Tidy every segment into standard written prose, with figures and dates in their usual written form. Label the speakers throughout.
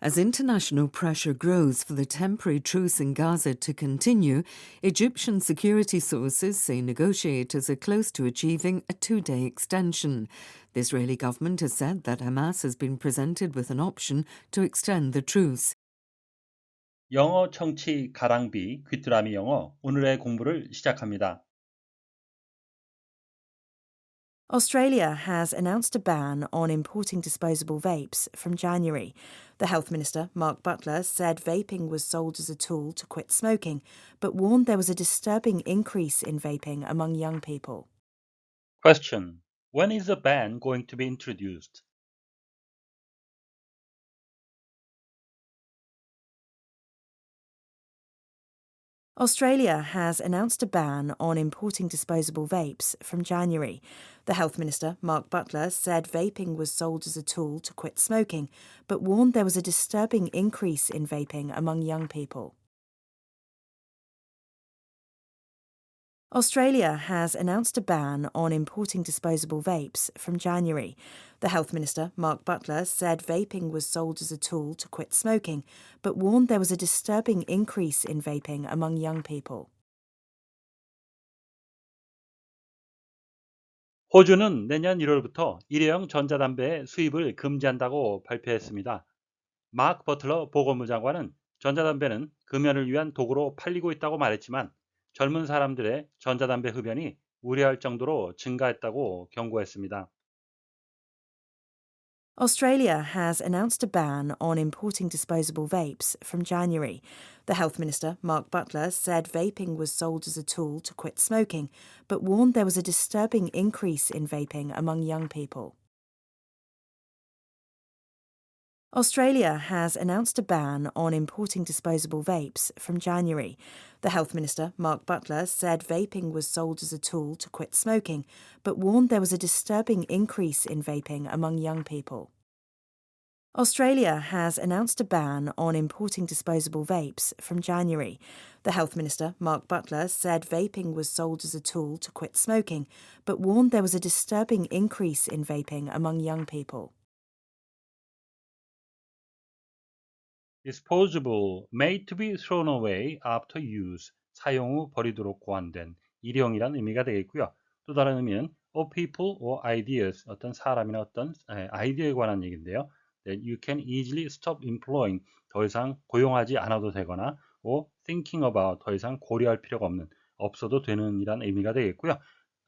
Speaker 1: As international pressure grows for the temporary truce in Gaza to continue, Egyptian security sources say negotiators are close to achieving a two-day extension. The Israeli government has said that Hamas has been presented with an option to extend the truce.
Speaker 2: 영어 청취 가랑비 귀뚜라미 영어 오늘의 공부를 시작합니다.
Speaker 3: Australia has announced a ban on importing disposable vapes from January. The Health Minister, Mark Butler, said vaping was sold as a tool to quit smoking, but warned there was a disturbing increase in vaping among young people.
Speaker 2: Question. When is the ban going to be introduced?
Speaker 3: Australia has announced a ban on importing disposable vapes from January. The Health Minister, Mark Butler, said vaping was sold as a tool to quit smoking, but warned there was a disturbing increase in vaping among young people. Australia has announced a ban on importing disposable vapes from January. The Health Minister, Mark Butler, said vaping was sold as a tool to quit smoking, but warned there was a disturbing increase in vaping among young people.
Speaker 2: 호주는 내년 1월부터 일회용 전자담배 수입을 금지한다고 발표했습니다. 마크 버틀러 보건부 장관은 전자담배는 금연을 위한 도구로 팔리고 있다고 말했지만 젊은 사람들의 전자담배 흡연이 우려할 정도로 증가했다고 경고했습니다.
Speaker 3: Australia has announced a ban on importing disposable vapes from January. The Health Minister, Mark Butler, said vaping was sold as a tool to quit smoking, but warned there was a disturbing increase in vaping among young people. Australia has announced a ban on importing disposable vapes from January. The Health Minister, Mark Butler, said vaping was sold as a tool to quit smoking, but warned there was a disturbing increase in vaping among young people. Australia has announced a ban on importing disposable vapes from January. The Health Minister, Mark Butler, said vaping was sold as a tool to quit smoking, but warned there was a disturbing increase in vaping among young people.
Speaker 2: disposable, made to be thrown away after use, 사용 후 버리도록 고안된, 일회용이란 의미가 되겠고요. 또 다른 의미는 of people or ideas, 어떤 사람이나 어떤 아이디어에 관한 얘기인데요. That you can easily stop employing, 더 이상 고용하지 않아도 되거나 or thinking about, 더 이상 고려할 필요가 없는, 없어도 되는 이란 의미가 되겠고요.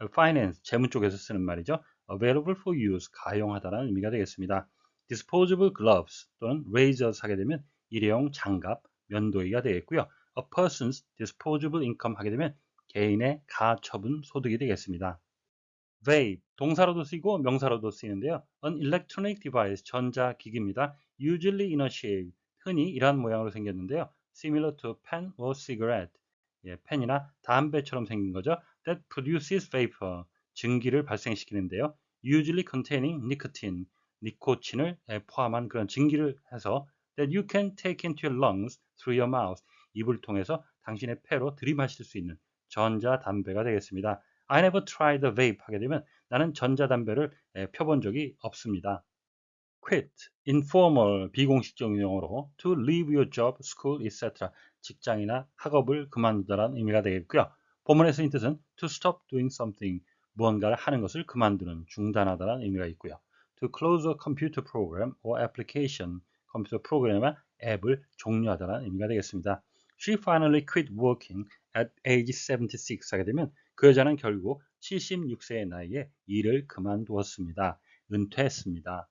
Speaker 2: finance, 재무 쪽에서 쓰는 말이죠. available for use, 가용하다라는 의미가 되겠습니다. disposable gloves 또는 razors 하게 되면 일회용 장갑, 면도기가 되겠고요. A person's disposable income 하게 되면 개인의 가처분 소득이 되겠습니다. vape, 동사로도 쓰이고 명사로도 쓰이는데요. An electronic device, 전자기기입니다. Usually in a shape, 흔히 이러한 모양으로 생겼는데요. Similar to pen or cigarette, 펜이나 담배처럼 생긴 거죠. That produces vapor, 증기를 발생시키는데요. Usually containing nicotine, 니코틴을 포함한 그런 증기를 해서 that you can take into your lungs through your mouth, 입을 통해서 당신의 폐로 들이마실 수 있는 전자담배가 되겠습니다. I never tried a vape 하게 되면 나는 전자담배를 펴본 적이 없습니다. quit, informal, 비공식적 용어로 to leave your job, school, etc. 직장이나 학업을 그만두다라는 의미가 되겠고요. 본문에 쓰인 뜻은 to stop doing something, 무언가를 하는 것을 그만두는, 중단하다라는 의미가 있고요. to close a computer program or application, 컴퓨터 프로그램이나 앱을 종료하다라는 의미가 되겠습니다. She finally quit working at age 76 하게 되면 그 여자는 결국 76세의 나이에 일을 그만두었습니다. 은퇴했습니다.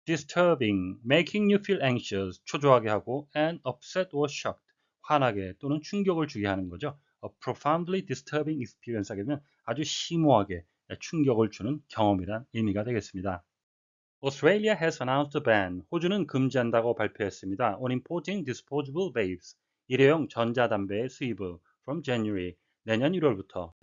Speaker 2: disturbing, making you feel anxious, 초조하게 하고 and upset or shocked, 화나게 또는 충격을 주게 하는 거죠. A profoundly disturbing experience 하게 되면 아주 심오하게 충격을 주는 경험이란 의미가 되겠습니다. Australia has announced a ban. 호주는 금지한다고 발표했습니다. On importing disposable vapes, 일회용 전자담배의 수입을 from January, 내년 1월부터.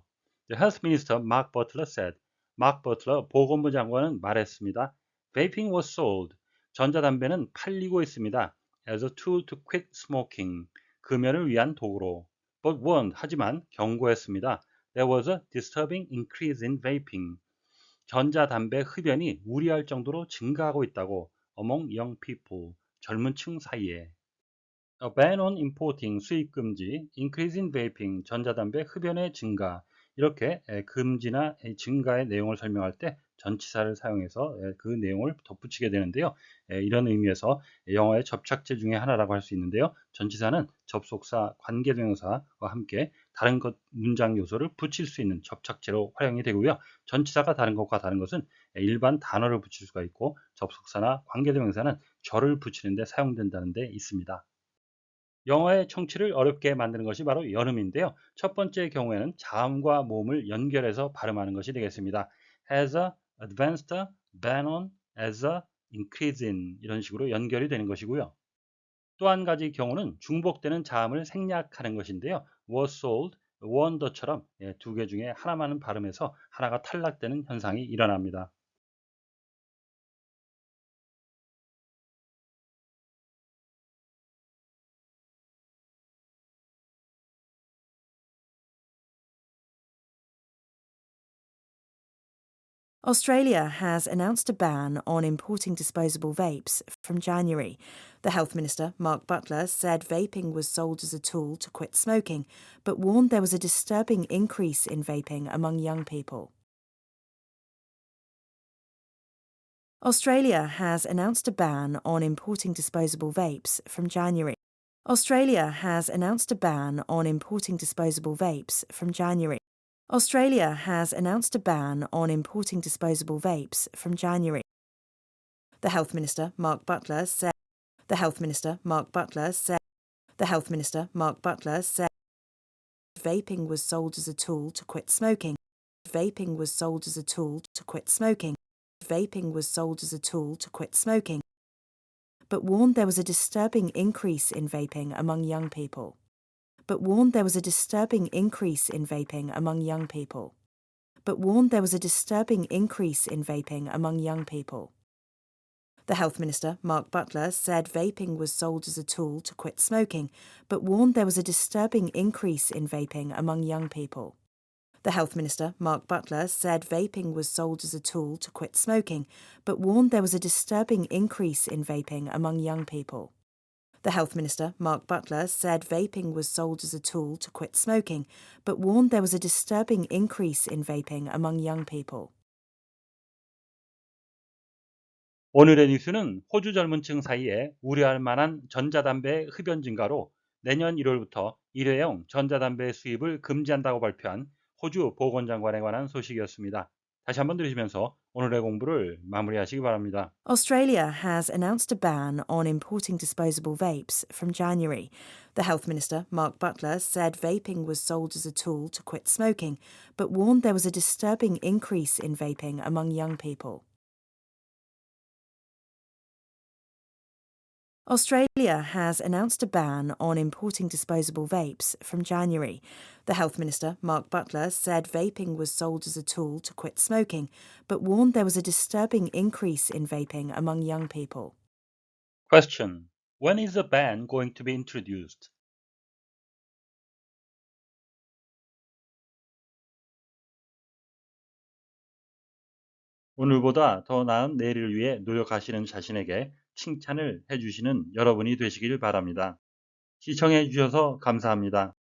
Speaker 2: The Health Minister Mark Butler said, Mark Butler 보건부 장관은 말했습니다. Vaping was sold. 전자담배는 팔리고 있습니다. As a tool to quit smoking. 금연을 위한 도구로. But warned, 하지만 경고했습니다. There was a disturbing increase in vaping. 전자담배 흡연이 우려할 정도로 증가하고 있다고 among young people, 젊은 층 사이에. A ban on importing 수입 금지, increase in vaping 전자담배 흡연의 증가. 이렇게 금지나 증가의 내용을 설명할 때 전치사를 사용해서 그 내용을 덧붙이게 되는데요. 이런 의미에서 영어의 접착제 중에 하나라고 할 수 있는데요. 전치사는 접속사, 관계동사와 함께 다른 것 문장 요소를 붙일 수 있는 접착제로 활용이 되고요. 전치사가 다른 것과 다른 것은 일반 단어를 붙일 수가 있고 접속사나 관계동사는 절을 붙이는 데 사용된다는 데 있습니다. 영어의 청취를 어렵게 만드는 것이 바로 연음인데요. 첫 번째 경우에는 자음과 모음을 연결해서 발음하는 것이 되겠습니다. has a, advanced, ban on, as a, increase in 이런 식으로 연결이 되는 것이고요. 또 한 가지 경우는 중복되는 자음을 생략하는 것인데요. was sold, wonder처럼 두 개 중에 하나만은 발음해서 하나가 탈락되는 현상이 일어납니다.
Speaker 3: Australia has announced a ban on importing disposable vapes from January. The Health Minister, Mark Butler, said vaping was sold as a tool to quit smoking, but warned there was a disturbing increase in vaping among young people. Australia has announced a ban on importing disposable vapes from January. Australia has announced a ban on importing disposable vapes from January. Australia has announced a ban on importing disposable vapes from January. The Health Minister, Mark Butler, said the Health Minister, Mark Butler, said the Health Minister, Mark Butler, said vaping was sold as a tool to quit smoking. Vaping was sold as a tool to quit smoking. Vaping was sold as a tool to quit smoking, but warned there was a disturbing increase in vaping among young people. But warned there was a disturbing increase in vaping among young people. But warned there was a disturbing increase in vaping among young people. The Health Minister, Mark Butler, said vaping was sold as a tool to quit smoking, but warned there was a disturbing increase in vaping among young people. The Health Minister, Mark Butler, said vaping was sold as a tool to quit smoking, but warned there was a disturbing increase in vaping among young people. The Health Minister, Mark Butler, said vaping was sold as a tool to quit smoking, but warned there was a disturbing increase in vaping among young people.
Speaker 2: 오늘의 뉴스는 호주 젊은 층 사이에 우려할 만한 전자담배 흡연 증가로 내년 1월부터 일회용 전자담배 수입을 금지한다고 발표한 호주 보건장관에 관한 소식이었습니다. 다시 한번 들으시면서 오늘의 공부를 마무리하시기 바랍니다.
Speaker 3: Australia has announced a ban on importing disposable vapes from January. The Health Minister, Mark Butler, said vaping was sold as a tool to quit smoking, but warned there was a disturbing increase in vaping among young people. Australia has announced a ban on importing disposable vapes from January. The Health Minister, Mark Butler, said vaping was sold as a tool to quit smoking, but warned there was a disturbing increase in vaping among young people.
Speaker 2: Question. When is the ban going to be introduced? 오늘보다 더 나은 내일을 위해 노력하시는 자신에게 칭찬을 해주시는 여러분이 되시길 바랍니다. 시청해 주셔서 감사합니다.